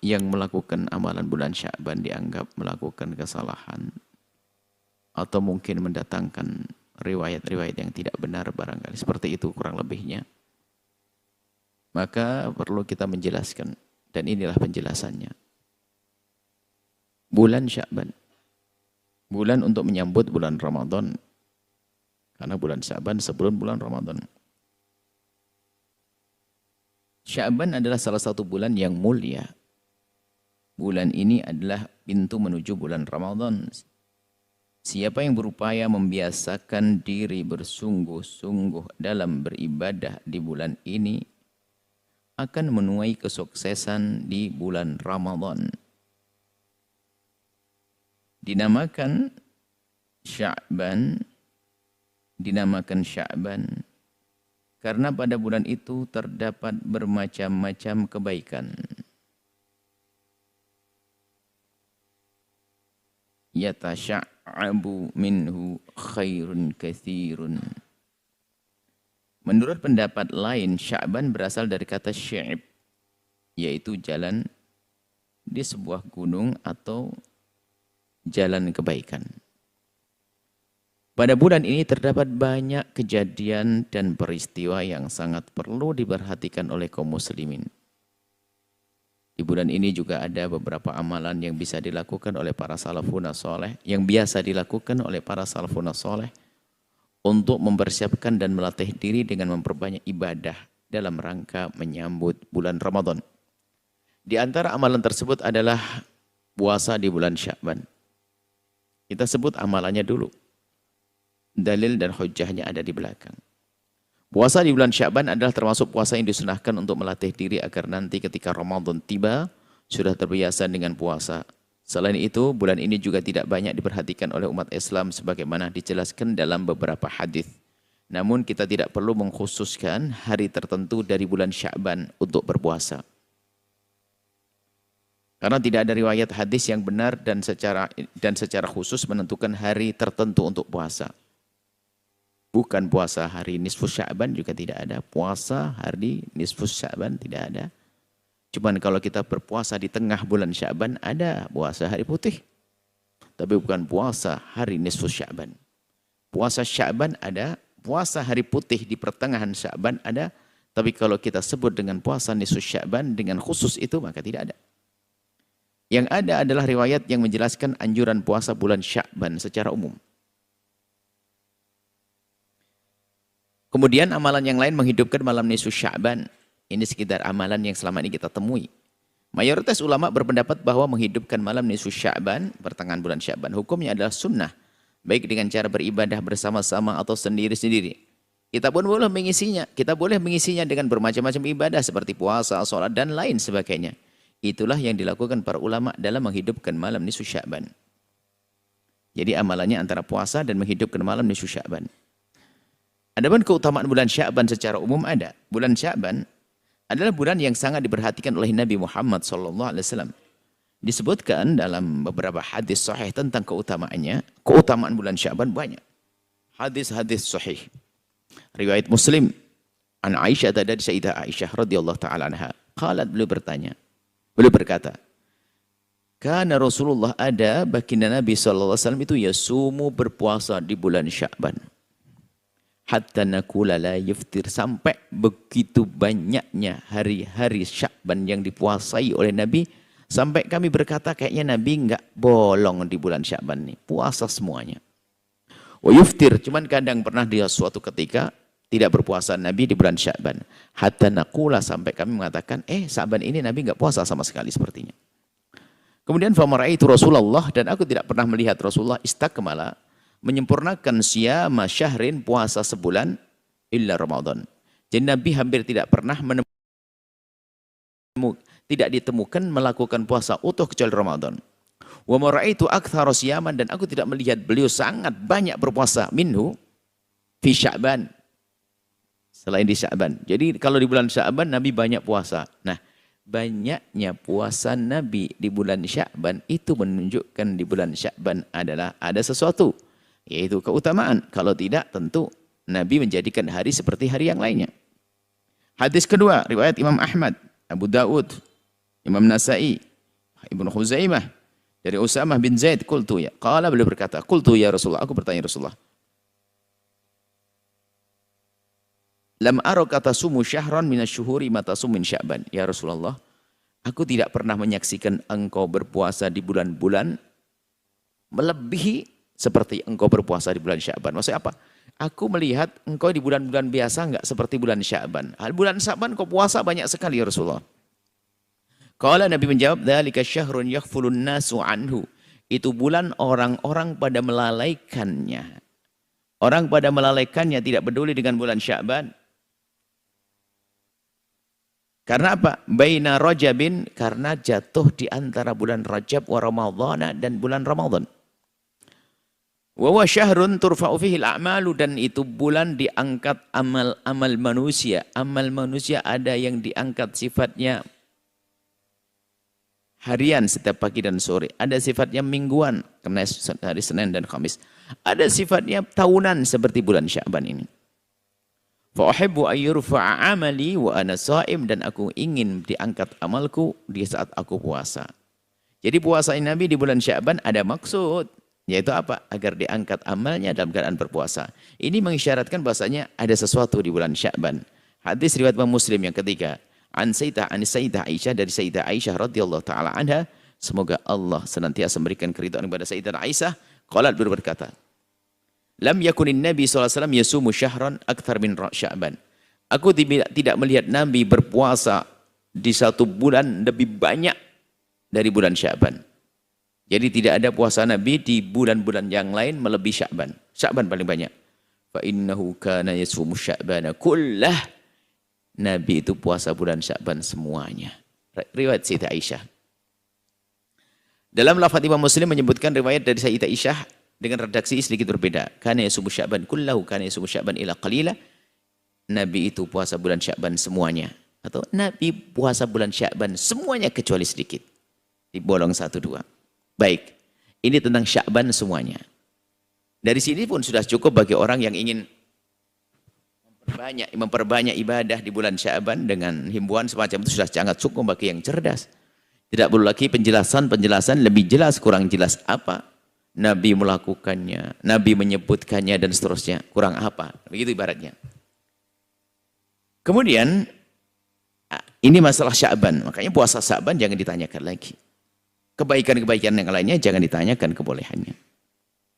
yang melakukan amalan bulan Sya'ban dianggap melakukan kesalahan atau mungkin mendatangkan riwayat-riwayat yang tidak benar barangkali seperti itu kurang lebihnya, maka perlu kita menjelaskan, dan inilah penjelasannya. Bulan Sya'ban, bulan untuk menyambut bulan Ramadan, karena bulan Sya'ban sebelum bulan Ramadan. Sya'ban adalah salah satu bulan yang mulia. Bulan ini adalah pintu menuju bulan Ramadan. Siapa yang berupaya membiasakan diri bersungguh-sungguh dalam beribadah di bulan ini akan menuai kesuksesan di bulan Ramadan. Dinamakan Sya'ban, karena pada bulan itu terdapat bermacam-macam kebaikan. Yatasha'abu minhu khairun katsirun. Menurut pendapat lain, Sya'ban berasal dari kata syi'ib, yaitu jalan di sebuah gunung atau jalan kebaikan. Pada bulan ini terdapat banyak kejadian dan peristiwa yang sangat perlu diperhatikan oleh kaum muslimin. Di bulan ini juga ada beberapa amalan yang bisa dilakukan oleh para salafun saleh, yang biasa dilakukan oleh para salafun saleh untuk mempersiapkan dan melatih diri dengan memperbanyak ibadah dalam rangka menyambut bulan Ramadan. Di antara amalan tersebut adalah puasa di bulan Sya'ban. Kita sebut amalannya dulu. Dalil dan hujjahnya ada di belakang. Puasa di bulan Sya'ban adalah termasuk puasa yang disunahkan untuk melatih diri agar nanti ketika Ramadan tiba, sudah terbiasa dengan puasa. Selain itu, bulan ini juga tidak banyak diperhatikan oleh umat Islam sebagaimana dijelaskan dalam beberapa hadis. Namun kita tidak perlu mengkhususkan hari tertentu dari bulan Sya'ban untuk berpuasa. Karena tidak ada riwayat hadis yang benar dan secara khusus menentukan hari tertentu untuk puasa. Bukan puasa hari nisfus Sya'ban juga tidak ada. Puasa hari nisfus Sya'ban tidak ada. Cuman kalau kita berpuasa di tengah bulan Sya'ban, ada puasa hari putih. Tapi bukan puasa hari nisfus Sya'ban. Puasa Sya'ban ada, puasa hari putih di pertengahan Sya'ban ada. Tapi kalau kita sebut dengan puasa nisfus Sya'ban dengan khusus itu, maka tidak ada. Yang ada adalah riwayat yang menjelaskan anjuran puasa bulan Sya'ban secara umum. Kemudian amalan yang lain menghidupkan malam nisfu Sya'ban. Ini sekitar amalan yang selama ini kita temui. Mayoritas ulama berpendapat bahwa menghidupkan malam nisfu Sya'ban, pertengahan bulan Sya'ban, hukumnya adalah sunnah. Baik dengan cara beribadah bersama-sama atau sendiri-sendiri. Kita pun boleh mengisinya. Kita boleh mengisinya dengan bermacam-macam ibadah seperti puasa, sholat, dan lain sebagainya. Itulah yang dilakukan para ulama dalam menghidupkan malam nisfu Sya'ban. Jadi amalannya antara puasa dan menghidupkan malam nisfu Sya'ban. Adapun keutamaan bulan Sya'ban secara umum ada. Bulan Sya'ban adalah bulan yang sangat diperhatikan oleh Nabi Muhammad SAW. Disebutkan dalam beberapa hadis sahih tentang keutamaannya. Keutamaan bulan Sya'ban banyak. Hadis-hadis sahih. Riwayat Muslim. An Aisyah dari Sayyidah Aisyah radhiyallahu ta'ala anha. Qalat, beliau bertanya. Beliau berkata. Karena Rasulullah ada baginda Nabi SAW itu yasumu berpuasa di bulan Sya'ban. Hatta nakula la yuftir, sampai begitu banyaknya hari-hari Sya'ban yang dipuasai oleh Nabi, sampai kami berkata kayaknya Nabi enggak bolong di bulan Sya'ban nih, puasa semuanya. Wa yuftir, cuman kadang pernah dia suatu ketika tidak berpuasa Nabi di bulan Sya'ban. Hatta nakula, sampai kami mengatakan, Sya'ban ini Nabi enggak puasa sama sekali sepertinya. Kemudian famaraitu Rasulullah, dan aku tidak pernah melihat Rasulullah istakmala, menyempurnakan siyama syahrin, puasa sebulan, illa Ramadan. Jadi Nabi hampir tidak pernah tidak ditemukan melakukan puasa utuh kecuali Ramadan. Wa mara'aitu aktsara siyaman, dan aku tidak melihat beliau sangat banyak berpuasa minhu fi Sya'ban, selain di Sya'ban. Jadi kalau di bulan Sya'ban Nabi banyak puasa. Nah, banyaknya puasa Nabi di bulan Sya'ban itu menunjukkan di bulan Sya'ban adalah ada sesuatu, yaitu keutamaan. Kalau tidak, tentu Nabi menjadikan hari seperti hari yang lainnya. Hadis kedua, riwayat Imam Ahmad, Abu Daud, Imam Nasai, Ibnu Khuzaimah dari Usamah bin Zaid, qultu ya. Qala, beliau berkata, qultu ya Rasulullah, aku bertanya Rasulullah. Lam araka tasumu syahran minasyuhuri ma tasum min Sya'ban. Ya Rasulullah, aku tidak pernah menyaksikan engkau berpuasa di bulan-bulan melebihi seperti engkau berpuasa di bulan Sya'ban. Maksudnya apa? Aku melihat engkau di bulan-bulan biasa enggak seperti bulan Sya'ban. Bulan Sya'ban kau puasa banyak sekali ya Rasulullah. Qala, Nabi menjawab, dzalika syahrun yaghfulun nasu anhu. Itu bulan orang-orang pada melalaikannya. Orang pada melalaikannya, tidak peduli dengan bulan Sya'ban. Karena apa? Baina Rajabin, karena jatuh di antara bulan Rajab wa Ramadhana dan bulan Ramadan. Wa huwa syahrun turfa'u fihi al-a'malu, dan itu bulan diangkat amal-amal manusia. Amal manusia ada yang diangkat sifatnya harian setiap pagi dan sore. Ada sifatnya mingguan, karena hari Senin dan Kamis. Ada sifatnya tahunan seperti bulan Sya'ban ini. Fa uhibbu ayyurfa'a amali wa ana sha'im, dan aku ingin diangkat amalku di saat aku puasa. Jadi puasa Nabi di bulan Sya'ban ada maksud, yaitu apa? Agar diangkat amalnya dalam keadaan berpuasa. Ini mengisyaratkan bahasanya ada sesuatu di bulan Sya'ban. Hadis riwayat Imam Muslim yang ketiga, an Sayyidah Aisyah, dari Sayyidah Aisyah radhiyallahu taala anha, semoga Allah senantiasa memberikan keridhaan kepada Sayyidah Aisyah, qalat, berkata, lam yakunin Nabi SAW yasumu syahran akthar min Sya'ban. Aku tidak melihat Nabi berpuasa di satu bulan lebih banyak dari bulan Sya'ban. Jadi tidak ada puasa Nabi di bulan-bulan yang lain melebihi Sya'ban. Sya'ban paling banyak. Fa innahu kana yasumu Sya'bana kullah. Nabi itu puasa bulan Sya'ban semuanya. Riwayat Sayyidah Aisyah. Dalam lafaz Imam Muslim menyebutkan riwayat dari Sayyidah Aisyah dengan redaksi sedikit berbeda. Kana yasumu Sya'ban kullahu, kana yasumu Sya'ban ila qalila. Nabi itu puasa bulan Sya'ban semuanya. Atau Nabi puasa bulan Sya'ban semuanya kecuali sedikit. Dibolong 1, 2. Baik, ini tentang Sya'ban semuanya. Dari sini pun sudah cukup bagi orang yang ingin memperbanyak ibadah di bulan Sya'ban dengan himbauan semacam itu, sudah sangat cukup bagi yang cerdas. Tidak perlu lagi penjelasan lebih jelas, kurang jelas apa Nabi melakukannya, Nabi menyebutkannya dan seterusnya. Kurang apa? Begitu ibaratnya. Kemudian ini masalah Sya'ban, makanya puasa Sya'ban jangan ditanyakan lagi. Kebaikan-kebaikan yang lainnya jangan ditanyakan kebolehannya.